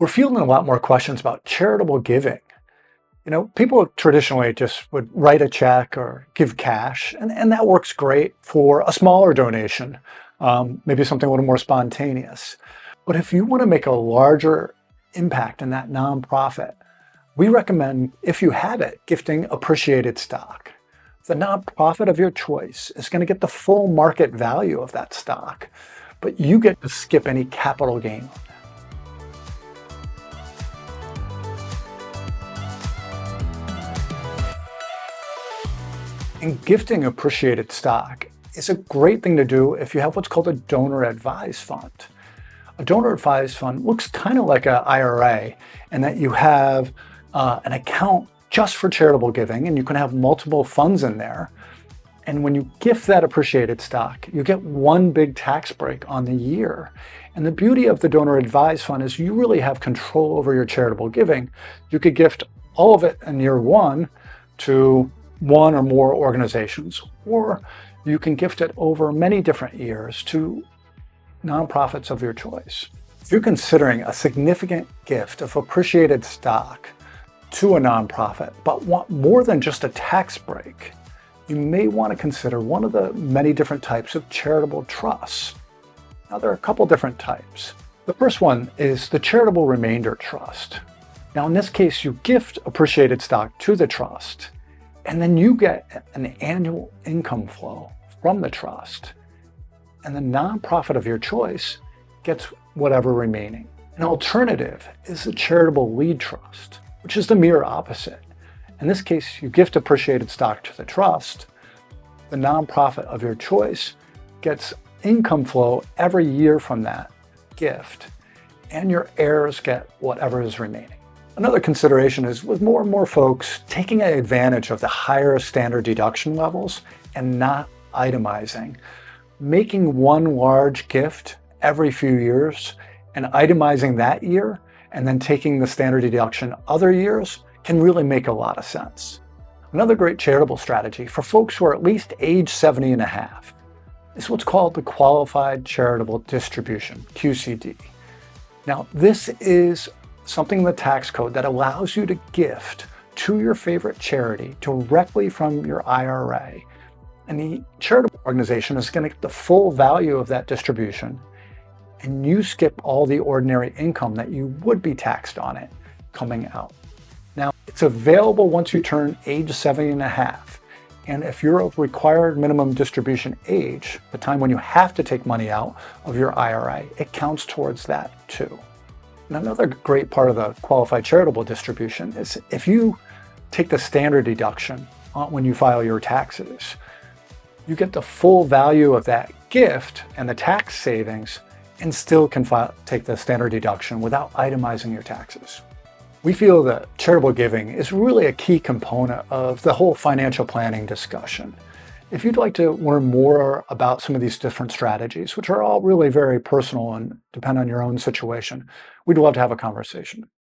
We're fielding a lot more questions about charitable giving. People traditionally just would write a check or give cash, and that works great for a smaller donation, maybe something a little more spontaneous. But if you want to make a larger impact in that nonprofit, we recommend, if you have it, gifting appreciated stock. The nonprofit of your choice is going to get the full market value of that stock, but you get to skip any capital gain. And gifting appreciated stock is a great thing to do if you have what's called a donor advised fund. A donor advised fund looks kind of like an IRA in that you have an account just for charitable giving, and you can have multiple funds in there. And when you gift that appreciated stock, you get one big tax break on the year. And the beauty of the donor advised fund is you really have control over your charitable giving. You could gift all of it in year one to one or more organizations, or you can gift it over many different years to nonprofits of your choice. If you're considering a significant gift of appreciated stock to a nonprofit, but want more than just a tax break, you may want to consider one of the many different types of charitable trusts. Now, there are a couple different types. The first one is the Charitable Remainder Trust. Now, in this case, you gift appreciated stock to the trust, and then you get an annual income flow from the trust, and the nonprofit of your choice gets whatever remaining. An alternative is the Charitable Lead Trust, which is the mirror opposite. In this case, you gift appreciated stock to the trust. The nonprofit of your choice gets income flow every year from that gift, and your heirs get whatever is remaining. Another consideration is with more and more folks taking advantage of the higher standard deduction levels and not itemizing. Making one large gift every few years and itemizing that year and then taking the standard deduction other years can really make a lot of sense. Another great charitable strategy for folks who are at least age 70 and a half is what's called the Qualified Charitable Distribution, QCD. Now, this is something in the tax code that allows you to gift to your favorite charity directly from your IRA. And the charitable organization is going to get the full value of that distribution, and you skip all the ordinary income that you would be taxed on it coming out. Now, it's available once you turn age 70 and a half. And if you're of required minimum distribution age, the time when you have to take money out of your IRA, it counts towards that too. And another great part of the qualified charitable distribution is if you take the standard deduction when you file your taxes, you get the full value of that gift and the tax savings and still can take the standard deduction without itemizing your taxes. We feel that charitable giving is really a key component of the whole financial planning discussion. If you'd like to learn more about some of these different strategies, which are all really very personal and depend on your own situation, we'd love to have a conversation.